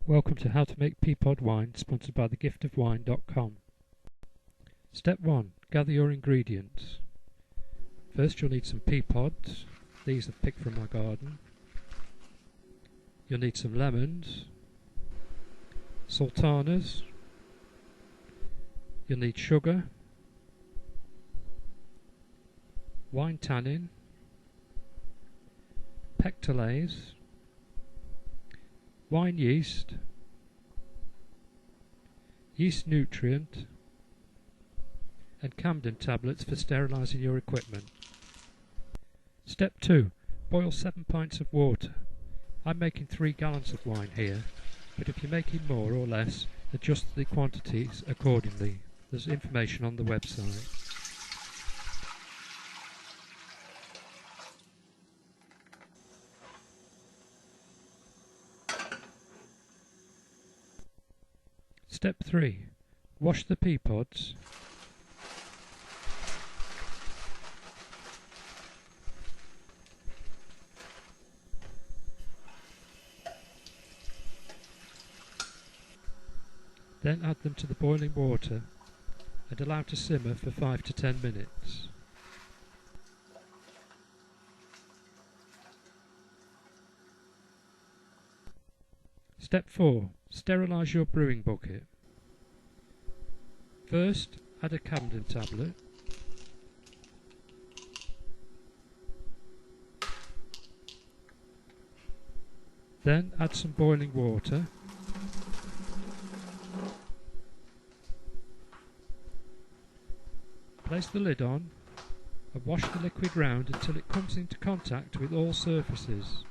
Welcome to How to Make Pea Pod Wine, sponsored by thegiftofwine.com. Step 1. Gather your ingredients. First you'll need some pea pods. These I've picked from my garden. You'll need some lemons, sultanas, you'll need sugar, wine tannin, pectolase, wine yeast, yeast nutrient, and Camden tablets for sterilising your equipment. Step 2. Boil 7 pints of water. I'm making 3 gallons of wine here, but if you're making more or less, adjust the quantities accordingly. There's information on the website. Step 3. Wash the pea pods. Then add them to the boiling water and allow to simmer for 5 to 10 minutes. Step 4. Sterilise your brewing bucket. First, add a Camden tablet. Then add some boiling water. Place the lid on and wash the liquid round until it comes into contact with all surfaces.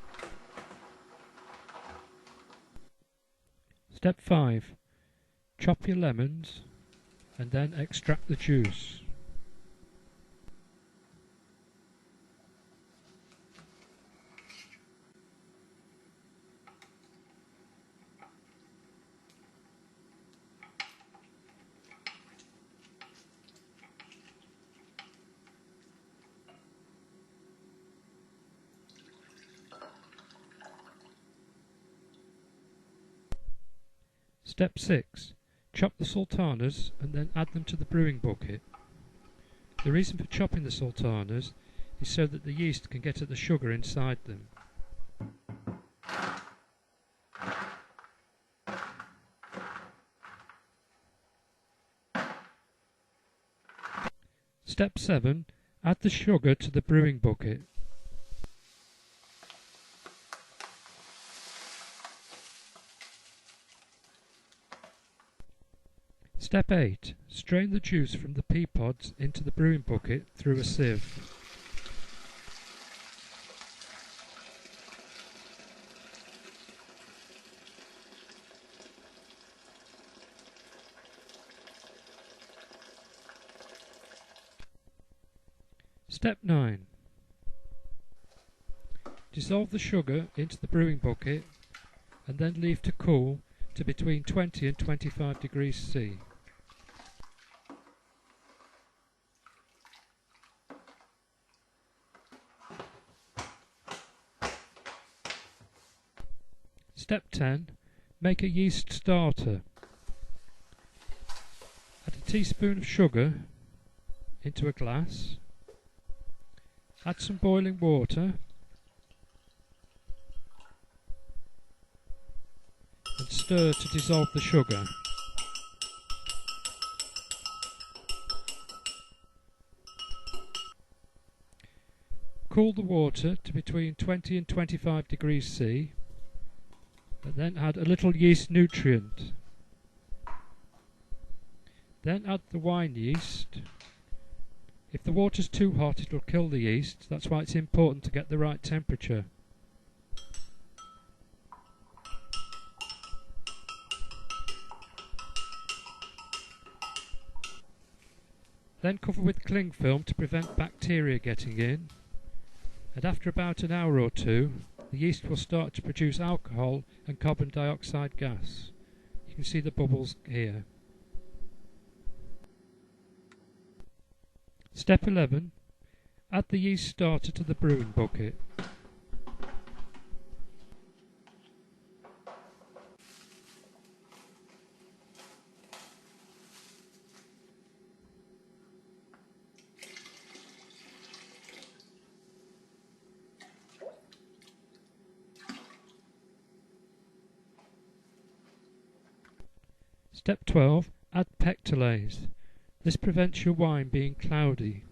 Step 5. Chop your lemons and then extract the juice. Step 6. Chop the sultanas and then add them to the brewing bucket. The reason for chopping the sultanas is so that the yeast can get at the sugar inside them. Step 7. Add the sugar to the brewing bucket. Step 8. Strain the juice from the pea pods into the brewing bucket through a sieve. Step 9. Dissolve the sugar into the brewing bucket and then leave to cool to between 20 and 25 degrees C. Step 10. Make a yeast starter. Add a teaspoon of sugar into a glass. Add some boiling water and stir to dissolve the sugar. Cool the water to between 20 and 25 degrees C. And then add a little yeast nutrient. Then add the wine yeast. If the water's too hot, it'll kill the yeast. That's why it's important to get the right temperature. Then cover with cling film to prevent bacteria getting in. And after about an hour or two, the yeast will start to produce alcohol and carbon dioxide gas. You can see the bubbles here. Step 11. Add the yeast starter to the brewing bucket. Step 12. Add pectolase. This prevents your wine being cloudy.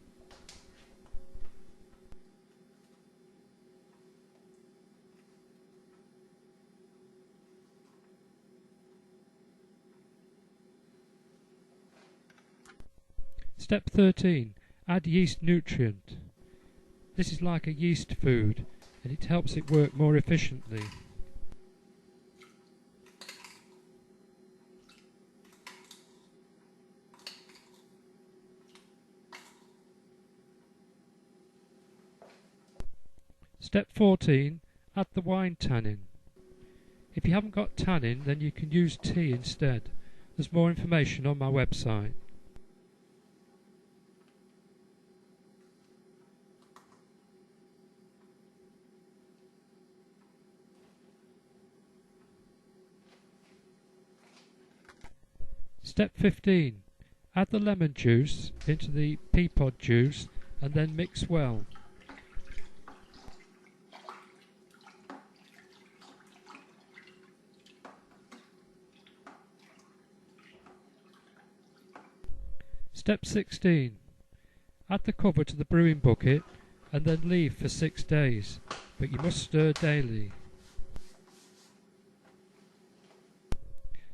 Step 13. Add yeast nutrient. This is like a yeast food and it helps it work more efficiently. Step 14. Add the wine tannin. If you haven't got tannin, then you can use tea instead. There's more information on my website. Step 15. Add the lemon juice into the pea pod juice and then mix well. Step 16. Add the cover to the brewing bucket and then leave for 6 days, but you must stir daily.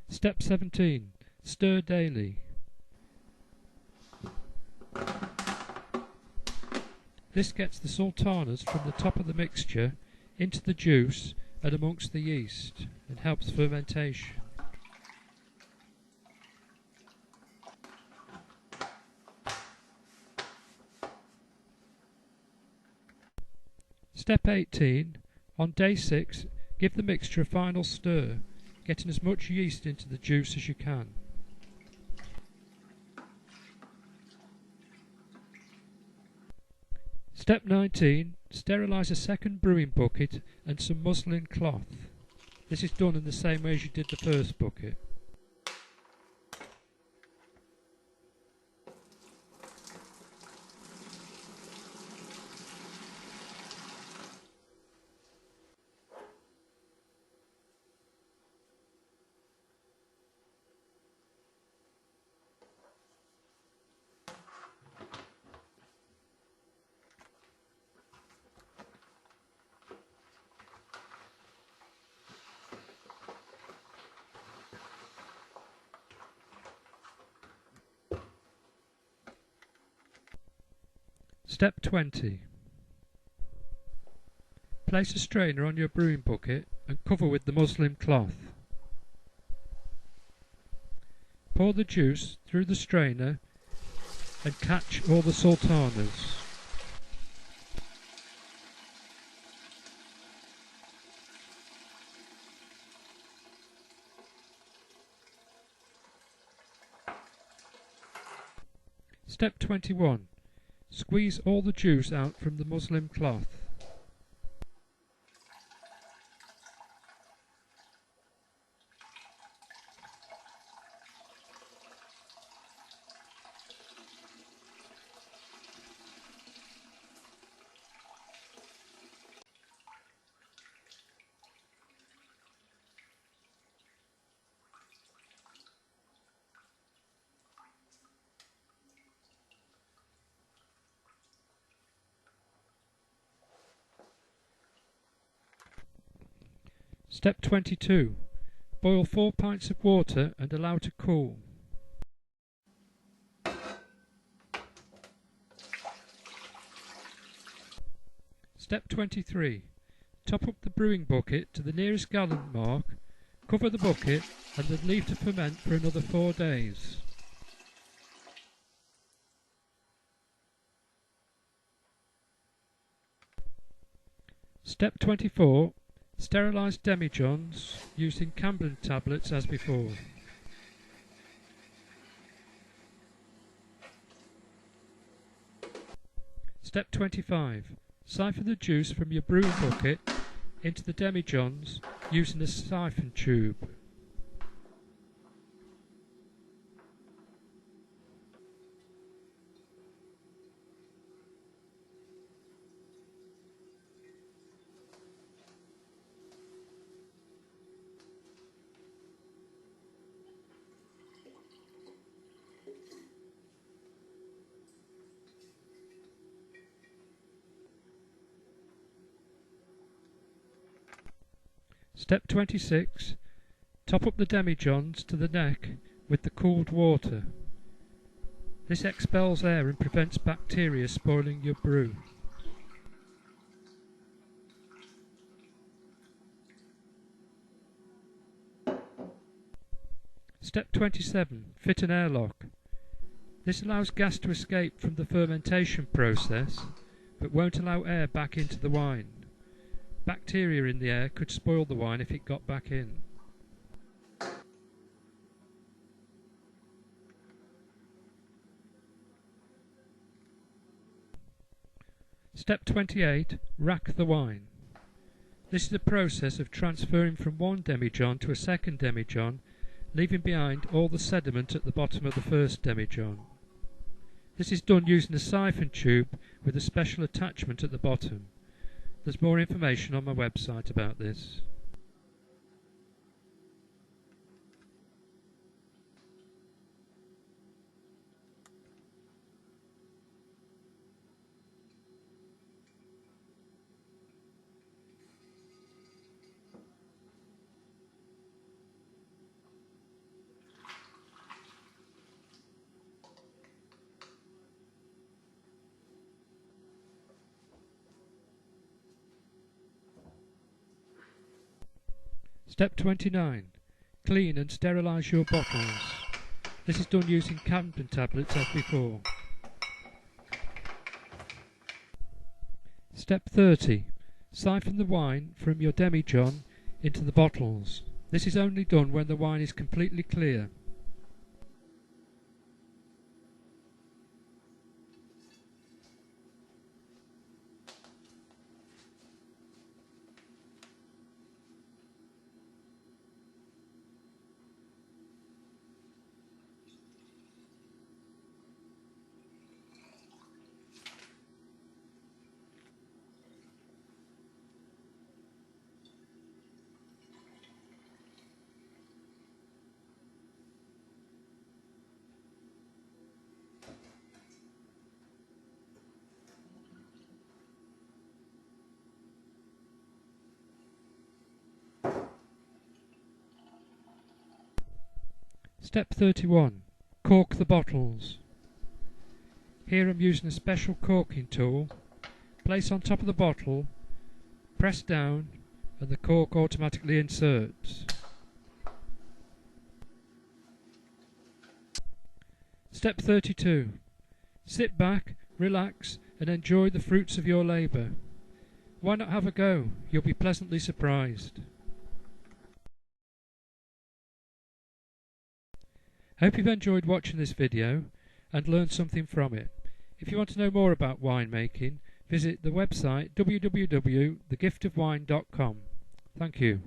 Step 17. Stir daily. This gets the sultanas from the top of the mixture into the juice and amongst the yeast and helps fermentation. Step 18. On day 6, give the mixture a final stir, getting as much yeast into the juice as you can. Step 19. Sterilise a second brewing bucket and some muslin cloth. This is done in the same way as you did the first bucket. Step 20. Place a strainer on your brewing bucket and cover with the muslin cloth. Pour the juice through the strainer and catch all the sultanas. Step 21. Squeeze all the juice out from the muslin cloth. Step 22. Boil 4 pints of water and allow to cool. Step 23. Top up the brewing bucket to the nearest gallon mark, cover the bucket and then leave to ferment for another 4 days. Step 24. Sterilise demijohns using Camden tablets as before. Step 25. Siphon the juice from your brewing bucket into the demijohns using a siphon tube. Step 26. Top up the demijohns to the neck with the cooled water. This expels air and prevents bacteria spoiling your brew. Step 27. Fit an airlock. This allows gas to escape from the fermentation process, but won't allow air back into the wine. Bacteria in the air could spoil the wine if it got back in. Step 28. Rack the wine. This is a process of transferring from one demijohn to a second demijohn, leaving behind all the sediment at the bottom of the first demijohn. This is done using a siphon tube with a special attachment at the bottom. There's more information on my website about this. Step 29. Clean and sterilise your bottles. This is done using Camden tablets as before. Step 30. Siphon the wine from your demijohn into the bottles. This is only done when the wine is completely clear. Step 31. Cork the bottles. Here I'm using a special corking tool. Place on top of the bottle, press down, and the cork automatically inserts. Step 32. Sit back, relax, and enjoy the fruits of your labour. Why not have a go? You'll be pleasantly surprised. Hope you've enjoyed watching this video and learned something from it. If you want to know more about winemaking, visit the website www.thegiftofwine.com. Thank you.